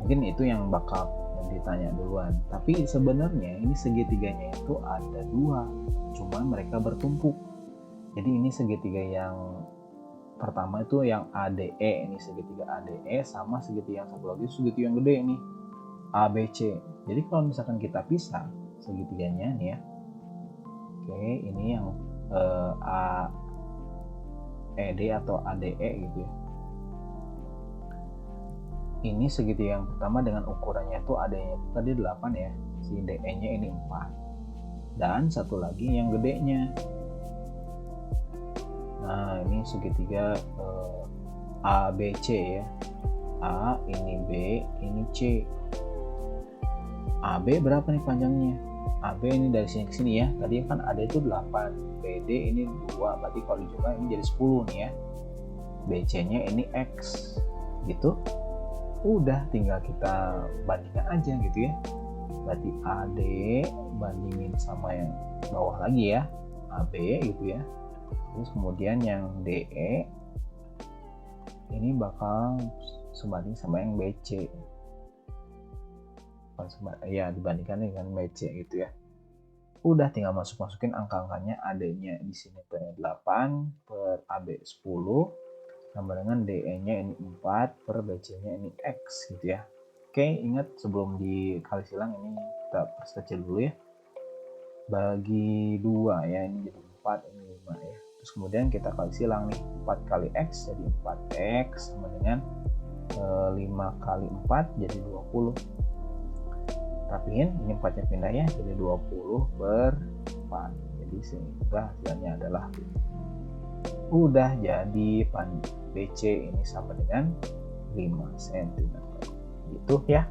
Mungkin itu yang bakal ditanya duluan. Tapi sebenarnya ini segitiganya itu ada dua, cuma mereka bertumpuk. Jadi ini segitiga yang pertama itu yang ADE, ini segitiga ADE sama segitiga yang satu lagi segitiga yang gede ini ABC. Jadi kalau misalkan kita pisah segitiganya nih ya. Oke, ini yang AED atau ADE gitu ya. Ini segitiga yang pertama dengan ukurannya itu AD-nya itu tadi 8 ya. Si DE-nya ini 4. Dan satu lagi yang gedenya. Nah, ini segitiga ABC ya. A, ini B, ini C. AB berapa nih panjangnya? AB ini dari sini ke sini ya. Tadi kan AD itu 8, BD ini 2, berarti kalau dijumlah ini jadi 10 nih ya. BC-nya ini X. Gitu. Udah tinggal kita bandingkan aja gitu ya. Berarti AD bandingin sama yang bawah lagi ya, AB gitu ya. Terus kemudian yang DE ini bakal sebanding sama yang BC. Ya dibandingkan dengan BC gitu ya. Udah tinggal masukin angka-angkanya. AD-nya di sini 8 per AB 10 sama dengan DE-nya ini 4 per BC-nya ini X gitu ya. Oke, ingat sebelum dikali silang ini kita perkecil dulu ya. Bagi 2 ya, ini jadi 4, ini 5 ya. Terus kemudian kita kali silang nih, 4 kali X jadi 4X sama dengan 5 kali 4 jadi 20. Rapiin, ini 4-nya pindah ya, jadi 20 per 4. Jadi sehingga hasilnya adalah udah jadi BC ini sama dengan 5 cm gitu ya.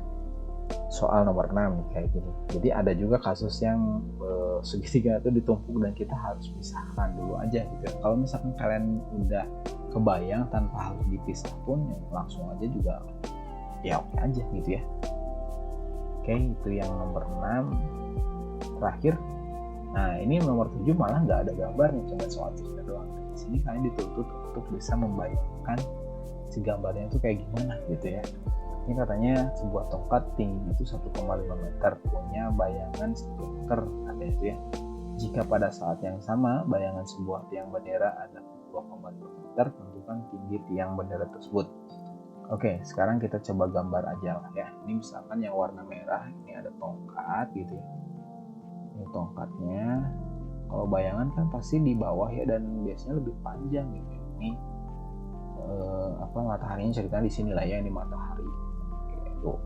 Soal nomor 6 kayak gini. Jadi ada juga kasus yang segitiga itu ditumpuk dan kita harus pisahkan dulu aja gitu ya. Kalau misalkan kalian udah kebayang tanpa harus dipisah pun ya langsung aja juga ya oke aja gitu ya. Oke, itu yang nomor 6 terakhir. Nah, ini nomor 7 malah nggak ada gambarnya, cuma soal tulisnya doang. Di sini kalian dituntut untuk bisa membayangkan si gambarnya itu kayak gimana gitu ya. Ini katanya sebuah tongkat tinggi itu 1,5 meter, punya bayangan 1 meter katanya itu ya. Jika pada saat yang sama bayangan sebuah tiang bendera ada 2,5 meter, tentukan tinggi tiang bendera tersebut. Oke, sekarang kita coba gambar aja lah ya. Ini misalkan yang warna merah, ini ada tongkat gitu ya. Ini tongkatnya. Kalau bayangan kan pasti di bawah ya, dan biasanya lebih panjang gitu ya. Ini mataharinya ceritanya di sini lah ya, ini matahari. Oke, tuh.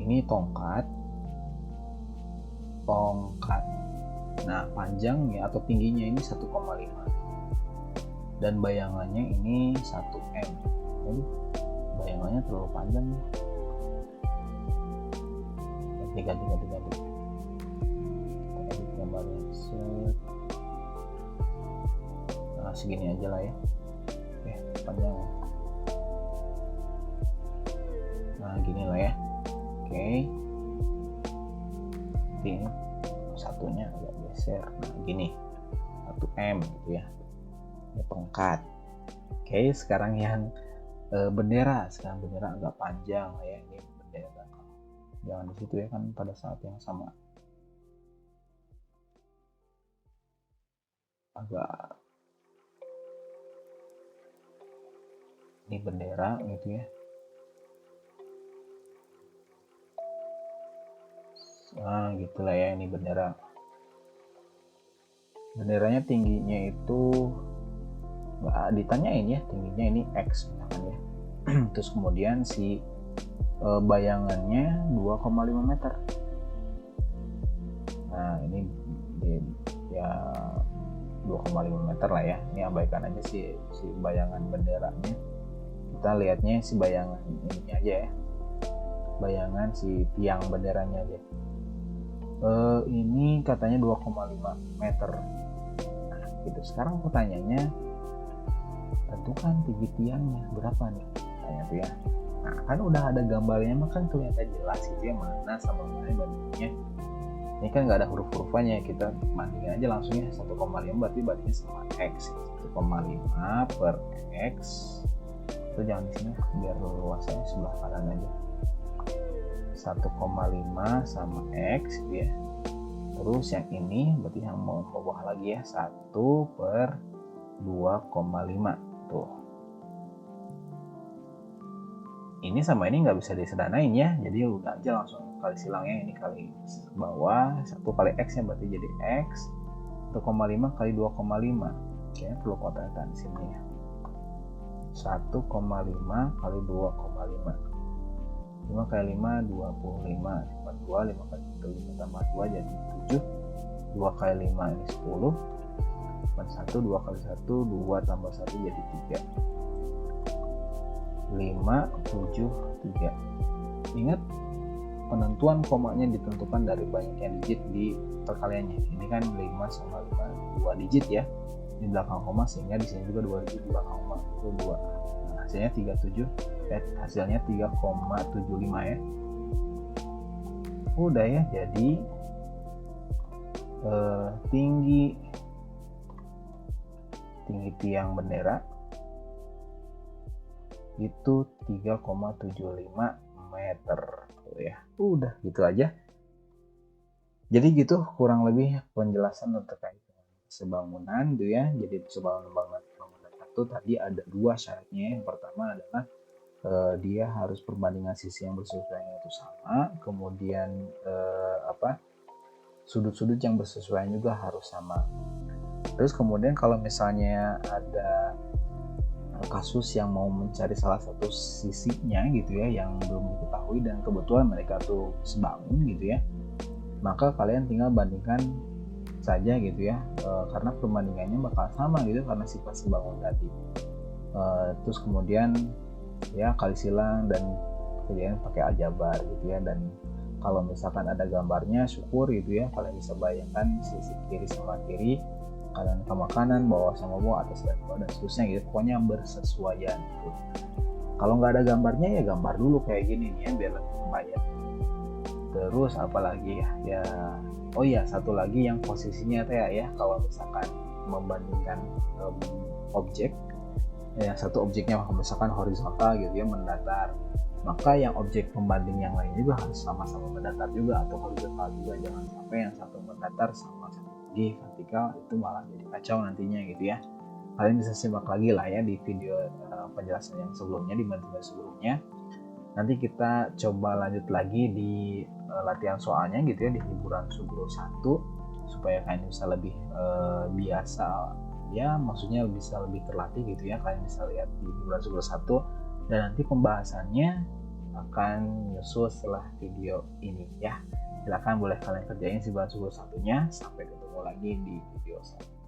Ini tongkat. Nah, panjangnya atau tingginya ini 1,5. Dan bayangannya ini 1 m. Jadi bayangannya terlalu panjang nih. Ganti. Edit gambarnya set. Nah, segini aja lah ya. Oke, panjang. Nah, gini lah ya. Oke. Ini satunya agak geser. Nah, gini. 1 m gitu ya. Ini tongkat. Oke, sekarang yang bendera. Sekarang bendera agak panjang ya, ini bendera. Jangan di situ ya, kan pada saat yang sama agak ini bendera gitu ya. Gitulah ya, ini benderanya tingginya itu nggak ditanyain ya, tingginya ini X misalkan ya. Terus kemudian si bayangannya 2,5 meter. Nah ini ya 2,5 meter lah ya, ini abaikan aja si bayangan benderanya, kita lihatnya si bayangan ini aja ya, bayangan si tiang benderanya aja. Ini katanya 2,5 meter. Nah gitu, sekarang pertanyaannya tentukan tinggi tiangnya berapa nih, tanya tuh ya. Nah kan udah ada gambarnya mah kan kelihatan jelas gitu ya, mana sama mana bandingnya. Ini kan nggak ada huruf-hurufannya, kita bandingin aja langsung ya. 1,5 berarti bandingnya sama X, 1,5 per X. Itu jangan di sini biar luasnya sebelah kanan aja. 1,5 sama X ya. Terus yang ini berarti yang mau ke bawah lagi ya, 1 per 2,5 tuh. Ini sama ini nggak bisa disederhanain ya, jadi udah aja langsung kali silangnya, ini kali bawah 1 kali X ya, berarti jadi X 1,5 kali 2,5. Oke, perlu kotakan di sini ya, 1,5 kali 2,5, 5 kali 5 25, 2, 5 kali 1 5 tambah 2 jadi 7, 2 kali 5 ini 10, 1, 2 kali 1 2 tambah 1 jadi 3, 5, 7, 3. Ingat penentuan komanya ditentukan dari banyaknya digit di perkaliannya. Ini kan 5 sama 5 2 digit ya di belakang koma, sehingga di sini juga 2 digit di belakang koma itu 2. Nah, hasilnya 37, hasilnya 3,75 ya. Udah ya, jadi tinggi tiang bendera itu 3,75 meter ya. Udah gitu aja. Jadi gitu kurang lebih penjelasan terkait sebangunan tuh ya. Jadi bangunan satu tadi ada 2 syaratnya. Yang pertama adalah dia harus perbandingan sisi yang bersesuaian itu sama, kemudian sudut-sudut yang bersesuaian juga harus sama. Terus kemudian kalau misalnya ada kasus yang mau mencari salah satu sisinya gitu ya yang belum diketahui dan kebetulan mereka tuh sebangun gitu ya, maka kalian tinggal bandingkan saja gitu ya, karena perbandingannya bakal sama gitu karena sifat sebangun tadi. Terus kemudian ya kali silang dan kemudian pakai aljabar gitu ya, dan kalau misalkan ada gambarnya syukur gitu ya, kalian bisa bayangkan sisi kiri sama kiri, kanan sama kanan, bawah sama bawah, atas dan bawah dan seterusnya gitu, pokoknya bersesuaian gitu. Kalau nggak ada gambarnya ya gambar dulu kayak gini nih ya biar lebih kebayang. Terus apalagi ya oh iya satu lagi yang posisinya ya kalau misalkan membandingkan objek, yang satu objeknya misalkan horizontal gitu ya, mendatar, maka yang objek pembanding yang lain juga harus sama-sama mendatar juga atau horizontal juga, jangan sampai yang satu mendatar sama satu lagi vertikal, itu malah jadi kacau nantinya gitu ya. Kalian bisa simak lagi lah ya di video penjelasan yang sebelumnya, di materi sebelumnya. Nanti kita coba lanjut lagi di latihan soalnya gitu ya di hiburan Subro 1, supaya kalian bisa lebih biasa ya, maksudnya bisa lebih terlatih gitu ya. Kalian bisa lihat di hiburan Subro 1 dan nanti pembahasannya akan nyusul setelah video ini ya. Silahkan boleh kalian kerjain hiburan Subro 1-nya. Sampai ketemu lagi di video selanjutnya.